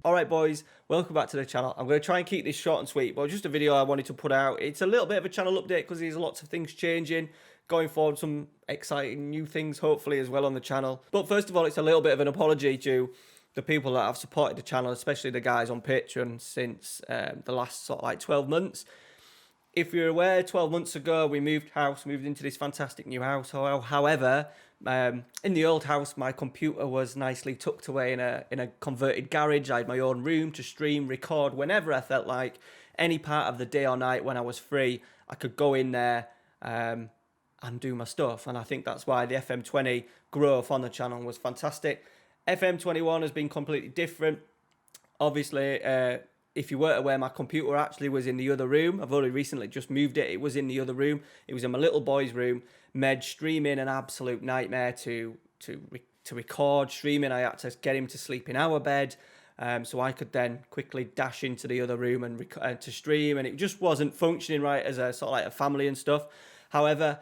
Alright boys, welcome back to the channel. I'm going to try and keep this short and sweet, but just a video I wanted to put out. It's a little bit of a channel update because there's lots of things changing, going forward, some exciting new things hopefully as well on the channel. But first of all, it's a little bit of an apology to the people that have supported the channel, especially the guys on Patreon since the last sort of like 12 months. If you're aware, 12 months ago we moved into this fantastic new house. However, in the old house, my computer was nicely tucked away in a converted garage. I had my own room to stream, record whenever I felt like, any part of the day or night when I was free. I could go in there and do my stuff, and I think that's why the FM20 growth on the channel was fantastic. FM21 has been completely different. Obviously, if you weren't aware, my computer actually was in the other room. I've only recently just moved it. It was in the other room. It was in my little boy's room. Made streaming an absolute nightmare to record. Streaming, I had to get him to sleep in our bed, so I could then quickly dash into the other room and to stream. And it just wasn't functioning right as a sort of like a family and stuff. However,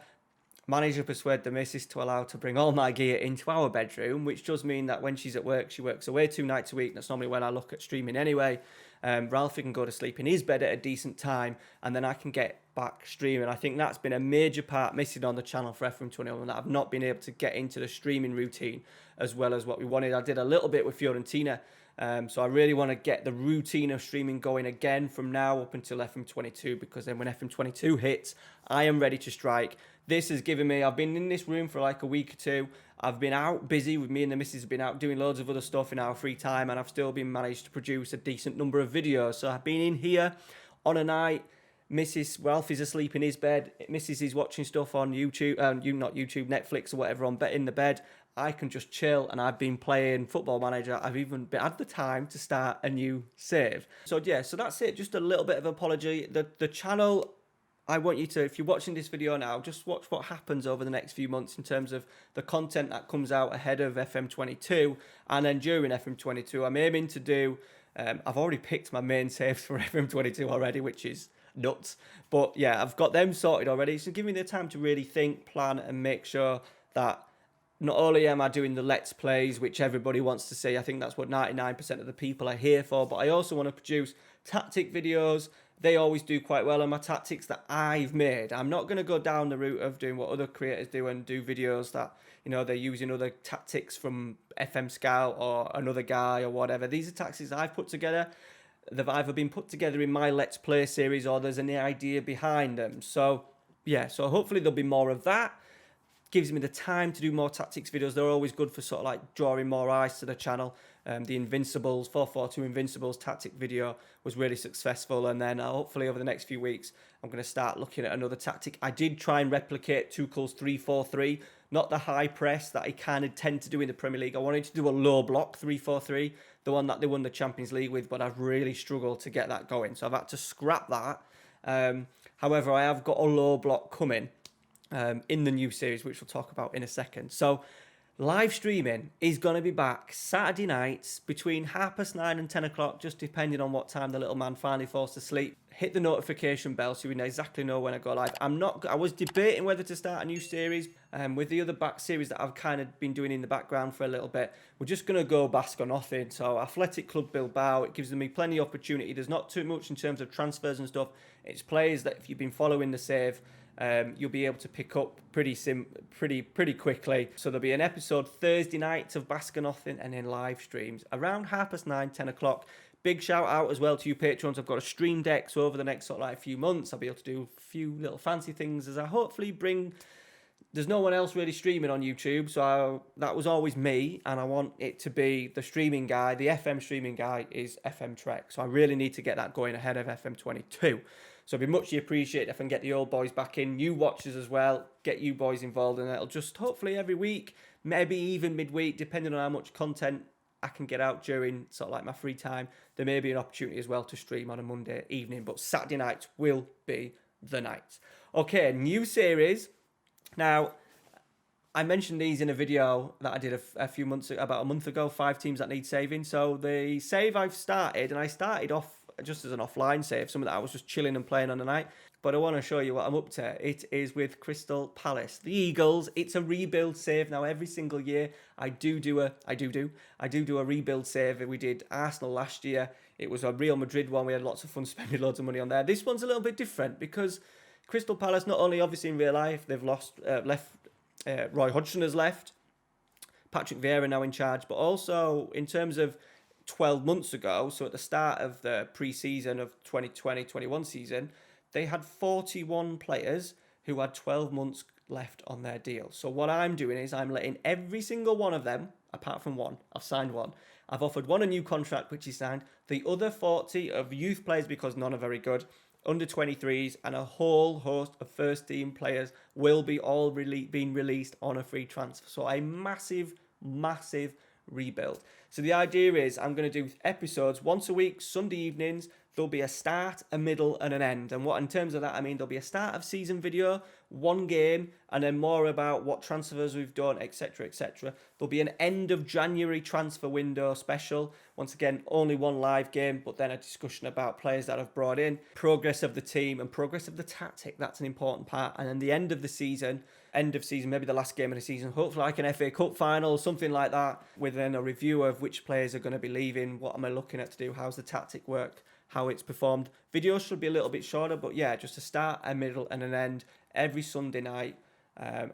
managed to persuade the missus to allow to bring all my gear into our bedroom, which does mean that when she's at work, she works away 2 nights a week. That's normally when I look at streaming anyway. Ralphie can go to sleep in his bed at a decent time, and then I can get back streaming. I think that's been a major part missing on the channel for FM21, that I've not been able to get into the streaming routine as well as what we wanted. I did a little bit with Fiorentina, so I really want to get the routine of streaming going again from now up until FM22, because then when FM22 hits, I am ready to strike. This has given me, I've been in this room for like a week or two. I've been out busy with me and the missus, have been out doing loads of other stuff in our free time, and I've still been managed to produce a decent number of videos. So I've been in here on a night. Ralph is asleep in his bed. Mrs. is watching stuff on YouTube, not YouTube, Netflix or whatever in the bed. I can just chill, and I've been playing Football Manager. I've even had the time to start a new save. So yeah, so that's it. Just a little bit of apology. The channel, I want you to, if you're watching this video now, just watch what happens over the next few months in terms of the content that comes out ahead of FM22 and then during FM22. I'm aiming to do, I've already picked my main saves for FM22 already, which is nuts. But yeah, I've got them sorted already. So give me the time to really think, plan, and make sure that not only am I doing the Let's Plays, which everybody wants to see, I think that's what 99% of the people are here for, but I also want to produce tactic videos. They always do quite well on my tactics that I've made. I'm not going to go down the route of doing what other creators do and do videos that, you know, they're using other tactics from FM Scout or another guy or whatever. These are tactics I've put together. They've either been put together in my Let's Play series or there's an idea behind them. So, yeah, so hopefully there'll be more of that. Gives me the time to do more tactics videos. They're always good for sort of like drawing more eyes to the channel. The Invincibles, 442 Invincibles tactic video was really successful, and then hopefully over the next few weeks I'm going to start looking at another tactic. I did try and replicate Tuchel's 3-4-3, not the high press that I kind of tend to do in the Premier League. I wanted to do a low block 3-4-3, the one that they won the Champions League with, but I've really struggled to get that going, so I've had to scrap that. However, I have got a low block coming in the new series, which we'll talk about in a second. So live streaming is going to be back Saturday nights between 9:30 and 10 o'clock, just depending on what time the little man finally falls to sleep. Hit the notification bell so you exactly know when I go live. I was debating whether to start a new series with the other back series that I've kind of been doing in the background for a little bit. We're just going to go Basque or nothing. So Athletic Club Bilbao, it gives me plenty of opportunity. There's not too much in terms of transfers and stuff. It's players that if you've been following the save, you'll be able to pick up pretty quickly. So there'll be an episode Thursday nights of Basque Nothing, and then live streams around 9:30, 10 o'clock. Big shout out as well to you patrons. I've got a stream deck, so over the next sort of like few months I'll be able to do a few little fancy things as I hopefully bring. There's no one else really streaming on YouTube, so that was always me, and I want it to be the streaming guy. The FM streaming guy is FM Trek, so I really need to get that going ahead of FM22. So it'd be muchly appreciated if I can get the old boys back in, new watchers as well, get you boys involved, and it'll just hopefully every week, maybe even midweek, depending on how much content I can get out during sort of like my free time. There may be an opportunity as well to stream on a Monday evening, but Saturday nights will be the nights. Okay, new series. Now, I mentioned these in a video that I did a few months ago, about a month ago, 5 teams that need saving. So the save I've started, and I started off just as an offline save, something that I was just chilling and playing on the night. But I want to show you what I'm up to. It is with Crystal Palace, the Eagles. It's a rebuild save. Now, every single year, I do a rebuild save. We did Arsenal last year. It was a Real Madrid one. We had lots of fun spending loads of money on there. This one's a little bit different because Crystal Palace, not only obviously in real life, they've left. Roy Hodgson has left. Patrick Vieira now in charge, but also in terms of 12 months ago, so at the start of the pre-season of 2020-21 season, they had 41 players who had 12 months left on their deal. So what I'm doing is I'm letting every single one of them, apart from one, I've signed one. I've offered one a new contract, which is signed. The other 40 of youth players, because none are very good, under 23s, and a whole host of first team players will be all being released on a free transfer. So a massive rebuild. So the idea is I'm going to do episodes once a week, Sunday evenings. There'll be a start, a middle, and an end. And what in terms of that, I mean, there'll be a start of season video, one game, and then more about what transfers we've done, etc., etc. There'll be an end of January transfer window special. Once again, only one live game, but then a discussion about players that I've brought in, progress of the team, and progress of the tactic. That's an important part. And then the end of season, maybe the last game of the season, hopefully like an FA Cup final, something like that, with then a review of which players are going to be leaving, what am I looking at to do, how's the tactic work, how it's performed. Videos should be a little bit shorter, but yeah, just a start, a middle, and an end every Sunday night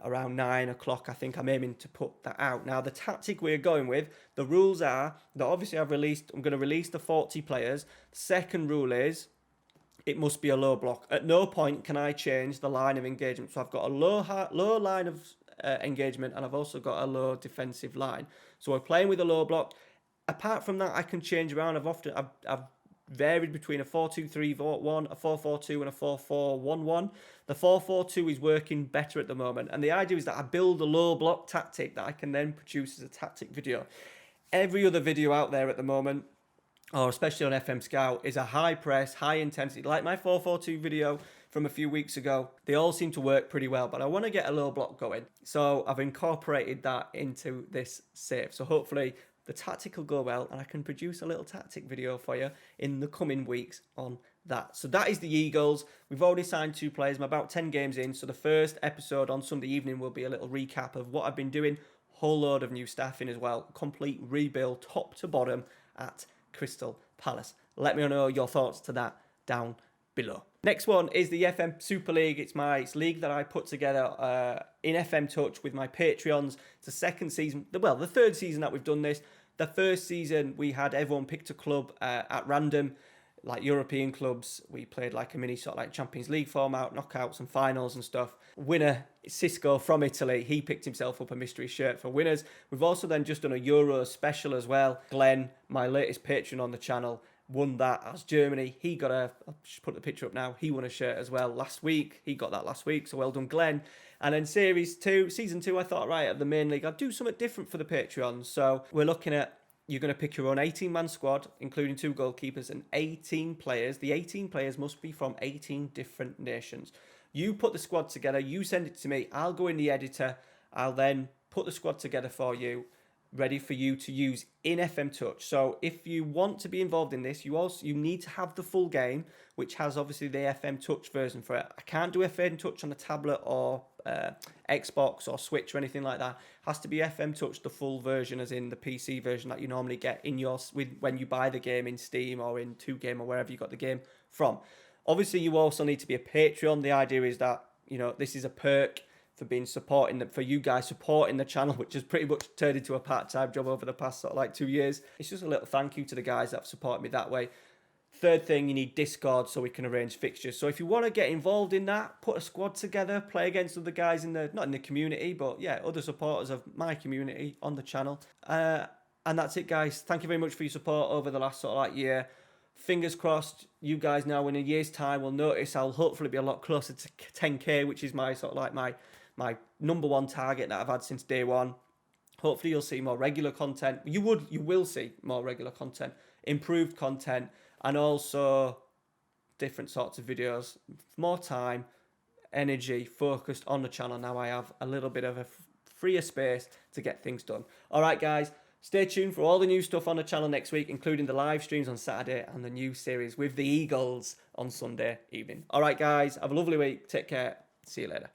around 9 o'clock. I think I'm aiming to put that out. Now, the tactic we're going with, the rules are that obviously I'm going to release the 40 players. The second rule is it must be a low block. At no point can I change the line of engagement. So I've got a low line of engagement, and I've also got a low defensive line. So we're playing with a low block. Apart from that, I can change around. I've varied between a 4-2-3-1, a 4-4-2, and a 4-4-1-1. The 4-4-2 is working better at the moment, and the idea is that I build a low block tactic that I can then produce as a tactic video. Every other video out there at the moment, or especially on FM Scout, is a high press, high intensity, like my 4-4-2 video from a few weeks ago. They all seem to work pretty well, but I want to get a low block going, so I've incorporated that into this save. So hopefully the tactic will go well, and I can produce a little tactic video for you in the coming weeks on that. So that is the Eagles. We've already signed 2 players. I'm about 10 games in, so the first episode on Sunday evening will be a little recap of what I've been doing. Whole load of new staffing as well. Complete rebuild, top to bottom, at Crystal Palace. Let me know your thoughts to that down below. Next one is the FM Super League. It's league that I put together in FM Touch with my Patreons. It's the second season, the third season that we've done this. The first season we had everyone picked a club at random, like European clubs. We played like a mini sort of like Champions League format, knockouts and finals and stuff. Winner, Cisco from Italy, he picked himself up a mystery shirt for winners. We've also then just done a Euro special as well. Glenn, my latest patron on the channel, won that as Germany. He got I'll just put the picture up now. He won a shirt as well last week. He got that last week, so well done, Glenn. And then season 2, I thought, right, at the main league, I'll do something different for the Patreons. So we're looking at, you're going to pick your own 18-man squad, including 2 goalkeepers and 18 players. The 18 players must be from 18 different nations. You put the squad together, you send it to me, I'll go in the editor, I'll then put the squad together for you, ready for you to use in FM Touch. So if you want to be involved in this, you need to have the full game, which has obviously the FM Touch version for it. I can't do FM Touch on a tablet or Xbox or Switch or anything like that. It has to be FM Touch, the full version, as in the PC version that you normally get in when you buy the game in Steam or in 2Game or wherever you got the game from. Obviously, you also need to be a Patreon. The idea is that, this is a perk for you guys supporting the channel, which has pretty much turned into a part-time job over the past sort of like 2 years. It's just a little thank you to the guys that have supported me that way. Third thing, you need Discord so we can arrange fixtures. So if you want to get involved in that, put a squad together, play against other guys not in the community, but yeah, other supporters of my community on the channel. And that's it, guys. Thank you very much for your support over the last sort of like year. Fingers crossed, you guys now in a year's time will notice I'll hopefully be a lot closer to 10k, which is my sort of like my number one target that I've had since day one. Hopefully you'll see more regular content. You will see more regular content, improved content, and also different sorts of videos. More time, energy focused on the channel. Now I have a little bit of a freer space to get things done. All right, guys. Stay tuned for all the new stuff on the channel next week, including the live streams on Saturday and the new series with the Eagles on Sunday evening. All right, guys, have a lovely week. Take care. See you later.